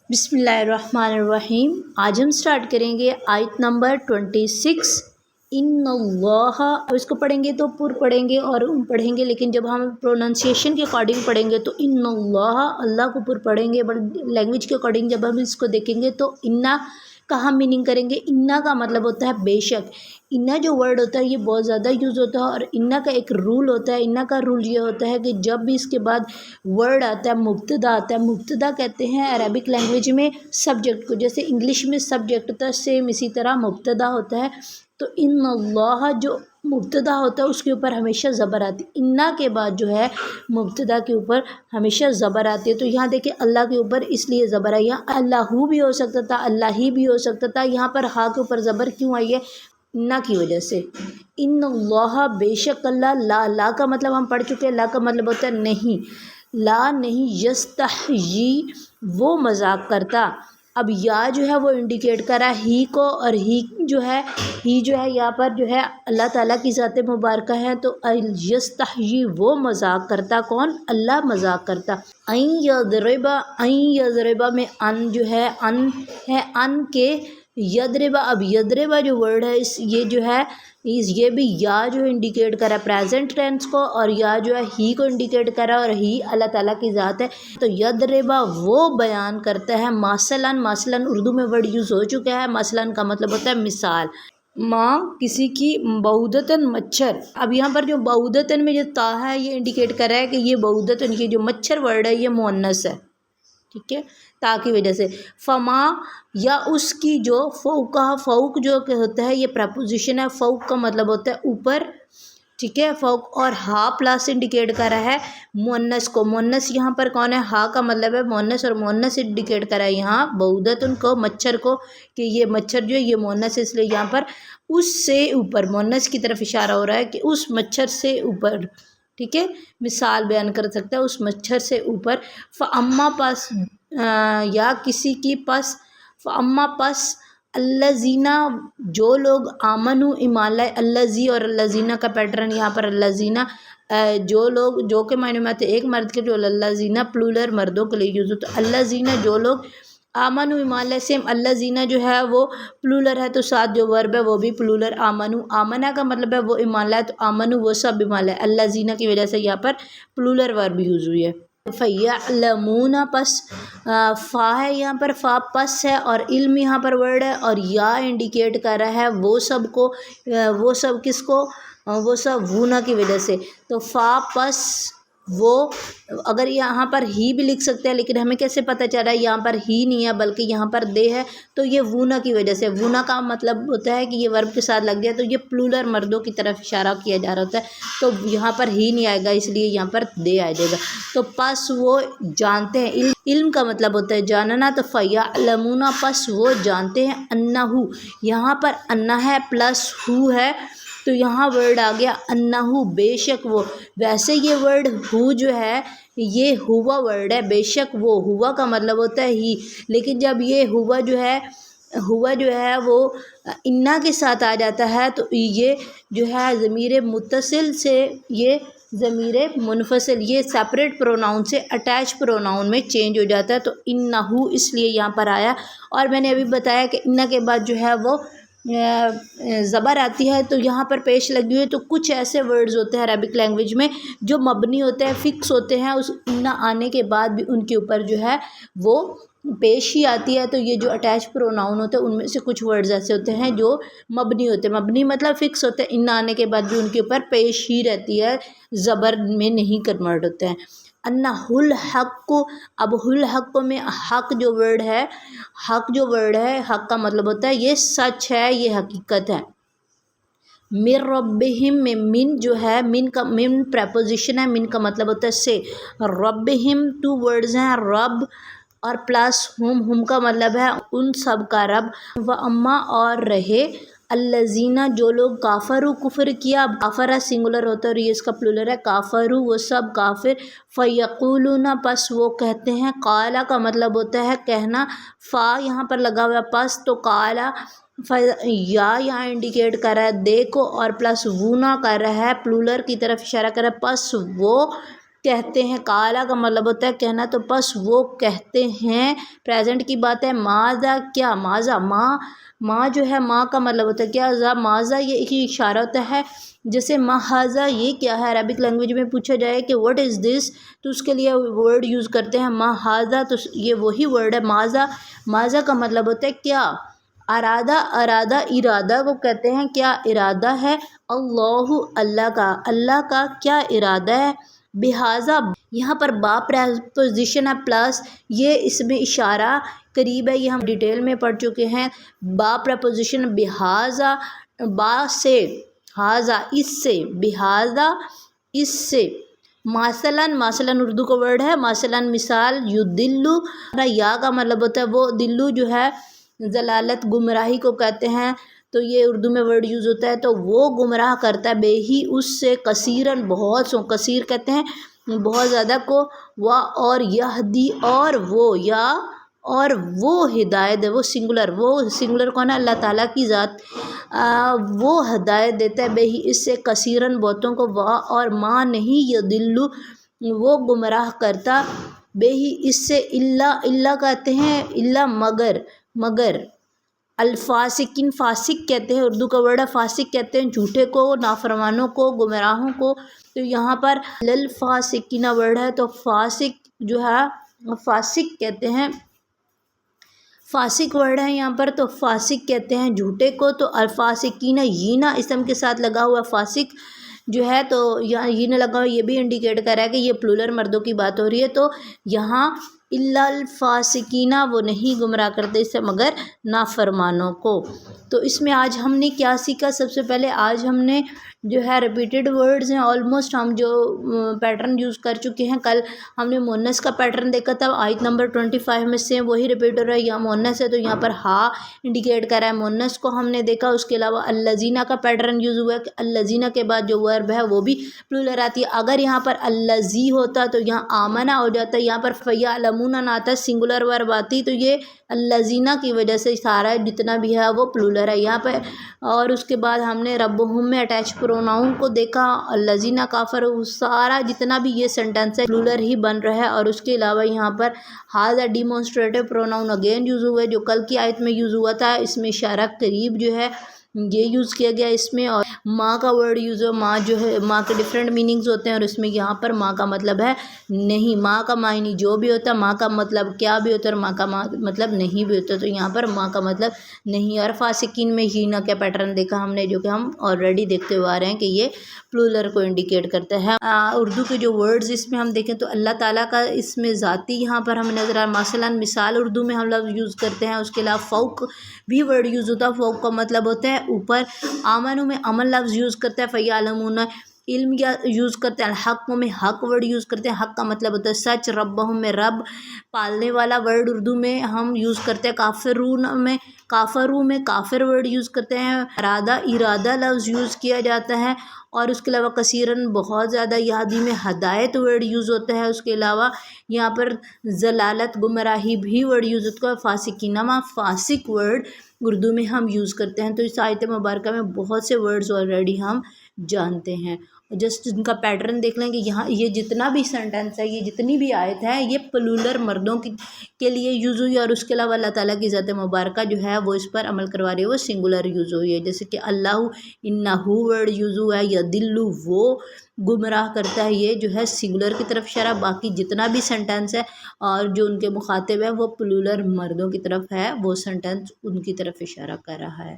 بسم اللہ الرحمن الرحیم۔ آج ہم سٹارٹ کریں گے آیت نمبر 26۔ ان اللہ، اس کو پڑھیں گے تو پر پڑھیں گے اور پڑھیں گے، لیکن جب ہم پروننسیشن کے اکارڈنگ پڑھیں گے تو ان اللہ، اللہ کو پر پڑھیں گے، بٹ لینگویج کے اکارڈنگ جب ہم اس کو دیکھیں گے تو انا کا ہم میننگ کریں گے۔ انا کا مطلب ہوتا ہے بے شک۔ انا جو ورڈ ہوتا ہے یہ بہت زیادہ یوز ہوتا ہے، اور انا کا ایک رول ہوتا ہے۔ انا کا رول یہ ہوتا ہے کہ جب بھی اس کے بعد ورڈ آتا ہے، مبتدا آتا ہے، مبتدا کہتے ہیں عربک لینگویج میں سبجیکٹ کو، جیسے انگلش میں سبجیکٹ ہوتا ہے سیم اسی طرح مبتدا ہوتا ہے۔ تو ان اللہ جو مبتدا ہوتا ہے اس کے اوپر ہمیشہ زبر آتی ہے۔ انا کے بعد جو ہے مبتدا کے اوپر ہمیشہ زبر آتی ہے۔ تو یہاں دیکھیں اللہ کے اوپر اس لیے زبر آئی ہے۔ اللہ بھی ہو سکتا تھا، اللہ ہی بھی ہو سکتا تھا، یہاں پر ہا کے اوپر زبر کیوں آئی ہے؟ انا کی وجہ سے۔ ان اللہ، بے شک اللہ، لا کا مطلب ہم پڑھ چکے ہیں، لا کا مطلب ہوتا ہے نہیں، لا نہیں، یستحیی وہ مذاق کرتا۔ اب یا جو ہے وہ انڈیکیٹ کرا ہی کو، اور ہی جو ہے یہاں پر جو ہے اللہ تعالیٰ کی ذات مبارکہ ہے۔ تو یستحیی وہ مذاق کرتا، کون؟ اللہ مذاق کرتا۔ این یضربا میں ان جو ہے ان کے یضربا، اب یضربا جو ورڈ ہے یہ جو ہے یہ بھی یا جو انڈیکیٹ کرا پریزنٹ ٹینس کو، اور یا جو ہے ہی کو انڈیکیٹ کرا، اور ہی اللہ تعالیٰ کی ذات ہے۔ تو یضربا وہ بیان کرتا ہے، مثلاً اردو میں ورڈ یوز ہو چکا ہے۔ مثلاً کا مطلب ہوتا ہے مثال۔ ماں کسی کی بعودتاً مچھر، اب یہاں پر جو بعودتاً میں جو تا ہے یہ انڈیکیٹ کر رہا ہے کہ یہ بعودتاً، یہ جو مچھر ورڈ ہے یہ مؤنث ہے، ٹھیک ہے، تا کی وجہ سے۔ فما یا اس کی جو فوقہ، فوق جو کہ ہوتا ہے یہ پریپوزیشن ہے، فوق کا مطلب ہوتا ہے اوپر، ٹھیک ہے، فوق، اور ہا پلس انڈیکیٹ کر رہا ہے مؤنث کو۔ مؤنث یہاں پر کون ہے؟ ہا کا مطلب ہے مؤنث، اور مؤنث انڈیکیٹ کر رہا ہے یہاں بعودتاً کو، مچھر کو، کہ یہ مچھر جو ہے یہ مؤنث ہے، اس لیے یہاں پر اس سے اوپر مؤنث کی طرف اشارہ ہو رہا ہے کہ اس مچھر سے اوپر، ٹھیک ہے، مثال بیان کر سکتا ہے اس مچھر سے اوپر۔ فاما پس یا کسی کی پس، فاما پس الذین جو لوگ آمنو ایمان لائے، الذی اور الذین کا پیٹرن یہاں پر الذین جو لوگ، جو کہ معنی میں آتے ایک مرد کے، جو الذین پلولر مردوں کے لیے یوز ہوتا ہے۔ الذین جو لوگ آمنو ایمان لائے، سیم الذین جو ہے وہ پلولر ہے تو ساتھ جو ورب ہے وہ بھی پلولر۔ آمنو، آمنہ کا مطلب ہے وہ ایمان لائے، تو آمنو وہ سب ایمان لائے، الذین کی وجہ سے یہاں پر پلولر ورب یوز ہوئی ہے۔ فَيَعْلَمُونَ پس فا ہے یہاں پر، فا پس ہے، اور علم یہاں پر ورڈ ہے، اور یا انڈیکیٹ کر رہا ہے وہ سب کو، وہ سب کس کو؟ وہ سب وونا کی وجہ سے۔ تو فا پس وہ، اگر یہاں پر ہی بھی لکھ سکتے ہیں، لیکن ہمیں کیسے پتہ چل رہا ہے یہاں پر ہی نہیں ہے بلکہ یہاں پر دے ہے؟ تو یہ وونا کی وجہ سے۔ وونا کا مطلب ہوتا ہے کہ یہ ورب کے ساتھ لگ جائے تو یہ پلولر مردوں کی طرف اشارہ کیا جا رہا ہوتا ہے، تو یہاں پر ہی نہیں آئے گا، اس لیے یہاں پر دے آ جائے گا۔ تو پس وہ جانتے ہیں، علم کا مطلب ہوتا ہے جاننا، تو فَيَعْلَمُونَ پس وہ جانتے ہیں، انہو یہاں پر انہ ہے پلس ہو ہے، تو یہاں ورڈ آ گیا انہو بے شک وہ۔ ویسے یہ ورڈ ہو جو ہے یہ ہوا ورڈ ہے، بے شک وہ، ہوا کا مطلب ہوتا ہے ہی، لیکن جب یہ ہوا جو ہے وہ انا کے ساتھ آ جاتا ہے تو یہ جو ہے ضمیر متصل سے یہ ضمیر منفصل، یہ سیپریٹ پروناؤن سے اٹیچ پروناؤن میں چینج ہو جاتا ہے، تو انہو اس لیے یہاں پر آیا۔ اور میں نے ابھی بتایا کہ انا کے بعد جو ہے وہ زبر آتی ہے، تو یہاں پر پیش لگی ہوئی، تو کچھ ایسے ورڈز ہوتے ہیں عربک لینگویج میں جو مبنی ہوتے ہیں، فکس ہوتے ہیں، اس انا آنے کے بعد بھی ان کے اوپر جو ہے وہ پیش ہی آتی ہے۔ تو یہ جو اٹیچ پروناؤن ہوتے ہیں ان میں سے کچھ ورڈز ایسے ہوتے ہیں جو مبنی ہوتے ہیں، مبنی مطلب فکس ہوتے ہیں، انا آنے کے بعد بھی ان کے اوپر پیش ہی رہتی ہے، زبر میں نہیں کنورٹ ہوتے ہیں۔ انہ الحق، اب الحق میں حق جو ورڈ ہے، حق کا مطلب ہوتا ہے یہ سچ ہے، یہ حقیقت ہے۔ من ربہم میں من جو ہے، من پریپوزیشن ہے، من کا مطلب ہوتا ہے سے۔ ربہم ٹو ورڈز ہیں، رب اور پلس ہم کا مطلب ہے ان سب کا رب۔ و اما اور رہے الذین جو لوگ کافروا کفر کیا، کافرہ سنگولر ہوتا ہے اور یہ اس کا پلولر ہے، کافروا وہ سب کافر، فیقولون پس وہ کہتے ہیں، قالا کا مطلب ہوتا ہے کہنا، فا یہاں پر لگا ہوا پس، تو قالا یا یہاں انڈیکیٹ کر رہا ہے دے کو، اور پلس وونا کر رہا ہے پلولر کی طرف اشارہ کر رہا ہے، پس وہ کہتے ہیں، کالا کا مطلب ہوتا ہے کہنا، تو بس وہ کہتے ہیں، پریزنٹ کی بات ہے، ماذا کیا، ماذا ماں جو ہے ماں کا مطلب ہوتا ہے کیا، ماذا یہ ایک اشارہ ہوتا ہے، جیسے ماذا یہ کیا ہے، عربک لینگویج میں پوچھا جائے کہ واٹ از دس، تو اس کے لیے ورڈ یوز کرتے ہیں ماذا، تو یہ وہی ورڈ ہے ماذا کا مطلب ہوتا ہے کیا، ارادہ کو کہتے ہیں کیا ارادہ ہے، اللہ کا کیا ارادہ ہے، بہذا یہاں پر با پریپوزیشن ہے پلس، یہ اس میں اشارہ قریب ہے، یہ ہم ڈیٹیل میں پڑھ چکے ہیں، با پریپوزیشن بہذا، با سے، ہاذا اس سے، بہذا اس سے، مثلاً اردو کا ورڈ ہے مثلاً مثال، یدلو، یا کا مطلب ہوتا ہے وہ، دلو جو ہے ضلالت گمراہی کو کہتے ہیں، تو یہ اردو میں ورڈ یوز ہوتا ہے، تو وہ گمراہ کرتا ہے بے ہی اس سے، کثیرن بہت سو، کثیر کہتے ہیں بہت زیادہ کو، اور یہدی اور وہ، یا اور وہ ہدایت ہے، وہ سنگولر کون ہے، اللہ تعالیٰ کی ذات، وہ ہدایت دیتا ہے بے ہی اس سے، کثیرن بہتوں کو، اور ماں نہیں یدلو وہ گمراہ کرتا بے ہی اس سے، اللہ کہتے ہیں اللہ مگر الفاسقین، فاسق کہتے ہیں، اردو کا ورڈ ہے فاسق، کہتے ہیں جھوٹے کو، نافرمانوں کو، گمراہوں کو، تو یہاں پر للفاسقین ورڈ ہے، تو فاسق جو ہے فاسق کہتے ہیں، فاسق ورڈ ہے یہاں پر، تو فاسق کہتے ہیں جھوٹے کو، تو الفاسقین یینا اسم کے ساتھ لگا ہوا فاسق جو ہے، تو یہاں یہ نہ لگا ہوا، یہ بھی انڈیکیٹ کر رہا ہے کہ یہ پلورل مردوں کی بات ہو رہی ہے، تو یہاں الا الفاسقین وہ نہیں گمراہ کرتے اس سے مگر نافرمانوں کو۔ تو اس میں آج ہم نے کیا سیکھا، سب سے پہلے آج ہم نے جو ہے ریپیٹڈ ورڈز ہیں، آلموسٹ ہم جو پیٹرن یوز کر چکے ہیں، کل ہم نے مونس کا پیٹرن دیکھا تھا، آیت نمبر 25 میں سے وہی ریپیٹ ہو رہا ہے، یہاں مونس ہے تو یہاں پر ہا انڈیکیٹ کر رہا ہے، مونس کو ہم نے دیکھا، اس کے علاوہ الذین کا پیٹرن یوز ہوا ہے کہ الذین کے بعد جو ورب ہے وہ بھی پلورل آتی ہے، اگر یہاں پر الذی ہوتا تو یہاں آمنا ہو جاتا، یہاں پر فیعلمون نہ آتا، سنگولر ورب آتی، تو یہ الذین کی وجہ سے سارا جتنا بھی ہے وہ پلورل ہے یہاں پہ، اور اس کے بعد ہم نے ربہم میں اٹیچ پروناؤن کو دیکھا، الذین کافروا، سارا جتنا بھی یہ سینٹینس ہے پلورل ہی بن رہا ہے، اور اس کے علاوہ یہاں پر ہاذا ڈیمونسٹریٹو پروناؤن اگین یوز ہوا ہے، جو کل کی آیت میں یوز ہوا تھا، اس میں اشارہ قریب جو ہے یہ یوز کیا گیا اس میں، اور ماں کا ورڈ یوز ہو، ماں جو ہے ماں کے ڈفرینٹ میننگز ہوتے ہیں، اور اس میں یہاں پر ماں کا مطلب ہے نہیں، ماں کا معنی جو بھی ہوتا ہے، ماں کا مطلب کیا بھی ہوتا ہے، اور ماں کا مطلب نہیں بھی ہوتا ہے، تو یہاں پر ماں کا مطلب نہیں، اور فاسقین میں ہی نہ کیا پیٹرن دیکھا ہم نے، جو کہ ہم آلریڈی دیکھتے ہوئے آ رہے ہیں کہ یہ پلورل کو انڈیکیٹ کرتا ہے۔ اردو کے جو ورڈز اس میں ہم دیکھیں تو اللہ تعالیٰ کا اس میں ذاتی یہاں پر ہمیں نظر آ رہا، مثلاً مثال اردو میں ہم لفظ یوز کرتے ہیں، اس کے علاوہ فوق بھی ورڈ یوز ہوتا ہے، فوق کا مطلب ہوتا ہے اوپر، آمنو میں امن لفظ یوز کرتا ہے، فیعلمون علم یا یوز کرتے ہیں، الحق میں حق ورڈ یوز کرتے ہیں، حق کا مطلب ہوتا ہے سچ، ربہم میں رب پالنے والا ورڈ اردو میں ہم یوز کرتے ہیں، کافرو میں کافر ورڈ یوز کرتے ہیں، ارادہ لفظ یوز کیا جاتا ہے، اور اس کے علاوہ کثیرن بہت زیادہ، یہدی میں ہدایت ورڈ یوز ہوتا ہے، اس کے علاوہ یہاں پر ضلالت گمراہی بھی ورڈ یوز ہوتا ہے، فاسقینما فاسق ورڈ اردو میں ہم یوز کرتے ہیں، تو اس آیت مبارکہ میں بہت سے ورڈز آلریڈی ہم جانتے ہیں، جسٹ ان کا پیٹرن دیکھ لیں کہ یہاں یہ جتنا بھی سینٹینس ہے، یہ جتنی بھی آیت ہے، یہ پلورل مردوں کے لیے یوز ہوئی ہے، اور اس کے علاوہ اللہ تعالیٰ کی ذات مبارکہ جو ہے وہ اس پر عمل کروا رہی ہے، وہ سنگولر یوز ہوئی ہے، جیسے کہ اللہ انہو ورڈ یوز ہوا ہے، یدلو وہ گمراہ کرتا ہے، یہ جو ہے سنگولر کی طرف اشارہ، باقی جتنا بھی سینٹینس ہے اور جو ان کے مخاطب ہے وہ پلورل مردوں کی طرف ہے، وہ سینٹینس ان کی طرف اشارہ کر رہا ہے۔